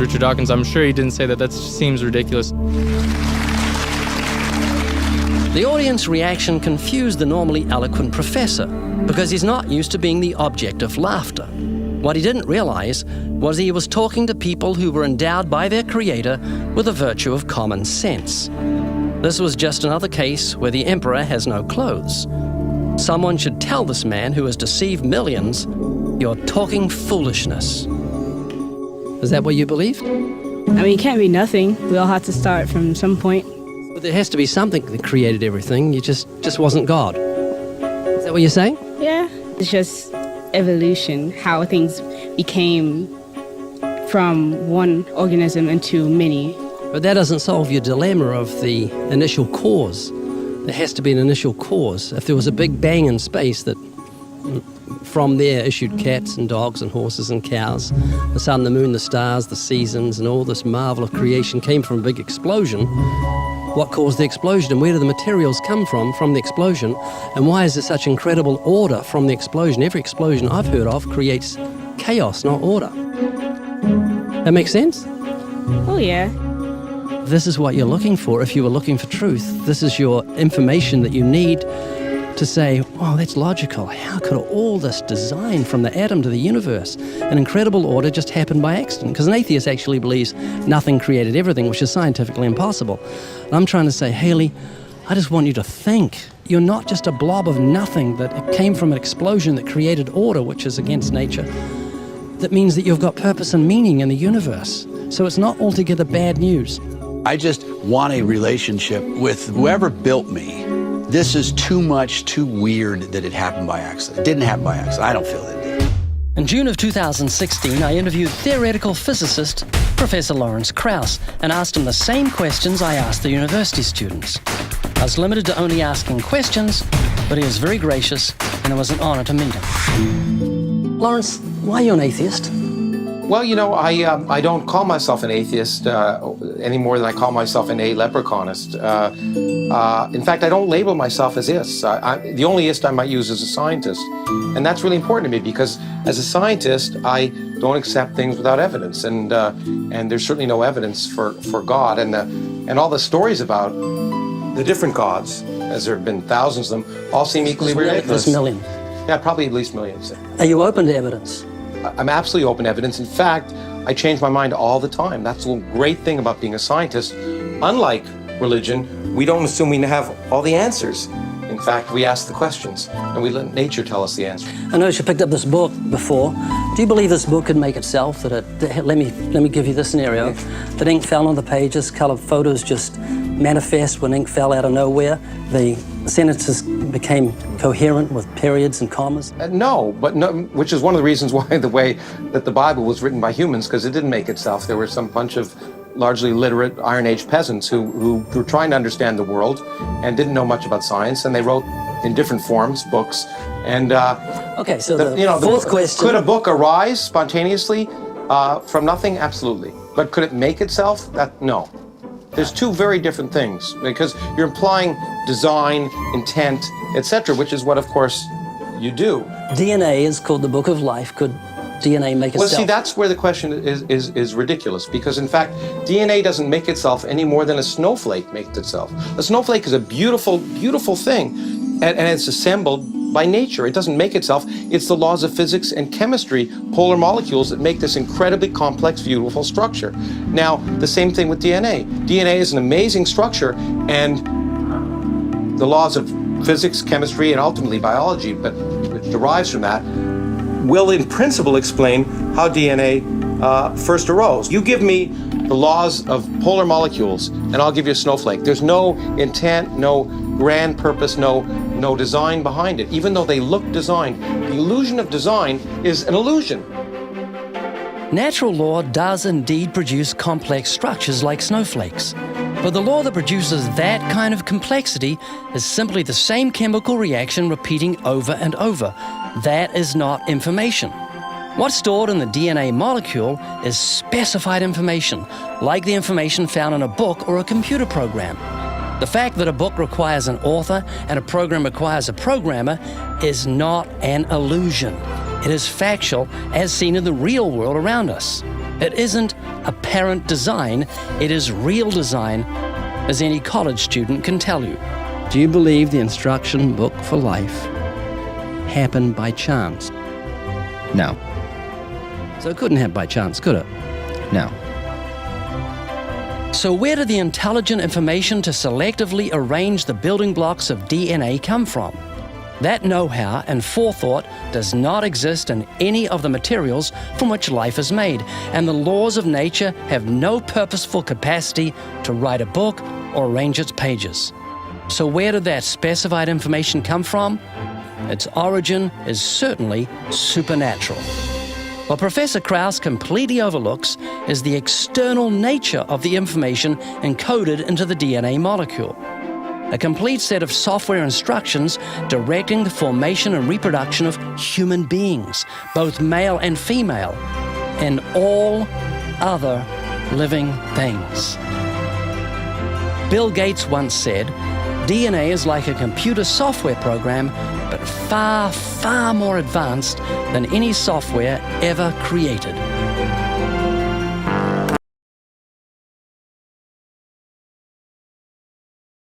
Richard Dawkins, I'm sure he didn't say that. That seems ridiculous. The audience reaction confused the normally eloquent professor because he's not used to being the object of laughter. What he didn't realize was he was talking to people who were endowed by their creator with the virtue of common sense. This was just another case where the emperor has no clothes. Someone should tell this man who has deceived millions, "You're talking foolishness." Is that what you believe? I mean, it can't be nothing. We all have to start from some point. But there has to be something that created everything. You just wasn't God. Is that what you're saying? Yeah. It's just evolution, how things became from one organism into many. But that doesn't solve your dilemma of the initial cause. There has to be an initial cause. If there was a big bang in space that from there issued cats and dogs and horses and cows, the sun, the moon, the stars, the seasons, and all this marvel of creation came from a big explosion, what caused the explosion and where do the materials come from the explosion, and why is there such incredible order from the explosion? Every explosion I've heard of creates chaos, not order. That makes sense? Oh, yeah. This is what you're looking for. If you were looking for truth, this is your information that you need to say, wow, that's logical. How could all this design from the atom to the universe, an incredible order, just happen by accident? Because an atheist actually believes nothing created everything, which is scientifically impossible. And I'm trying to say, Haley, I just want you to think. You're not just a blob of nothing that it came from an explosion that created order, which is against nature. That means that you've got purpose and meaning in the universe. So it's not altogether bad news. I just want a relationship with whoever built me. This is too much, too weird that it happened by accident. It didn't happen by accident. I don't feel it did. In June of 2016, I interviewed theoretical physicist Professor Lawrence Krauss and asked him the same questions I asked the university students. I was limited to only asking questions, but he was very gracious, and it was an honor to meet him. Lawrence, why are you an atheist? Well, you know, I don't call myself an atheist any more than I call myself an leprechaunist. In fact, I don't label myself as ist. The only ist I might use is a scientist. And that's really important to me because as a scientist, I don't accept things without evidence. And there's certainly no evidence for God. And all the stories about the different gods, as there have been thousands of them, all seem equally ridiculous. There's millions. Yeah, probably at least millions. Are you open to evidence? I'm absolutely open to evidence. In fact, I change my mind all the time. That's the great thing about being a scientist. Unlike religion, we don't assume we have all the answers. In fact, we ask the questions, and we let nature tell us the answer. I noticed you picked up this book before. Do you believe this book could make itself? Let me give you this scenario. That ink fell on the pages, colored photos just manifest when ink fell out of nowhere. The sentences became coherent with periods and commas. No, which is one of the reasons why the way that the Bible was written by humans, because it didn't make itself. There were some bunch of largely literate Iron Age peasants who were trying to understand the world and didn't know much about science, and they wrote in different forms books. And okay, so the fourth question: could a book arise spontaneously from nothing? Absolutely. But could it make itself? No. There's two very different things, because you're implying design, intent, etc., which is what, of course, you do. DNA is called the Book of Life. Could DNA make itself? Well, see, that's where the question is ridiculous, because, in fact, DNA doesn't make itself any more than a snowflake makes itself. A snowflake is a beautiful, beautiful thing, and it's assembled by nature. It doesn't make itself. It's the laws of physics and chemistry, polar molecules, that make this incredibly complex, beautiful structure. Now, the same thing with DNA. DNA is an amazing structure, and the laws of physics, chemistry, and ultimately biology, but which derives from that, will in principle explain how DNA first arose. You give me the laws of polar molecules, and I'll give you a snowflake. There's no intent, no grand purpose, no design behind it. Even though they look designed, the illusion of design is an illusion. Natural law does indeed produce complex structures like snowflakes. But the law that produces that kind of complexity is simply the same chemical reaction repeating over and over. That is not information. What's stored in the DNA molecule is specified information, like the information found in a book or a computer program. The fact that a book requires an author and a program requires a programmer is not an illusion. It is factual, as seen in the real world around us. It isn't apparent design, it is real design, as any college student can tell you. Do you believe the instruction book for life happened by chance? No. So it couldn't happen by chance, could it? No. So where did the intelligent information to selectively arrange the building blocks of DNA come from? That know-how and forethought does not exist in any of the materials from which life is made, and the laws of nature have no purposeful capacity to write a book or arrange its pages. So where did that specified information come from? Its origin is certainly supernatural. What Professor Krauss completely overlooks is the external nature of the information encoded into the DNA molecule. A complete set of software instructions directing the formation and reproduction of human beings, both male and female, and all other living things. Bill Gates once said, DNA is like a computer software program, but far, far more advanced than any software ever created.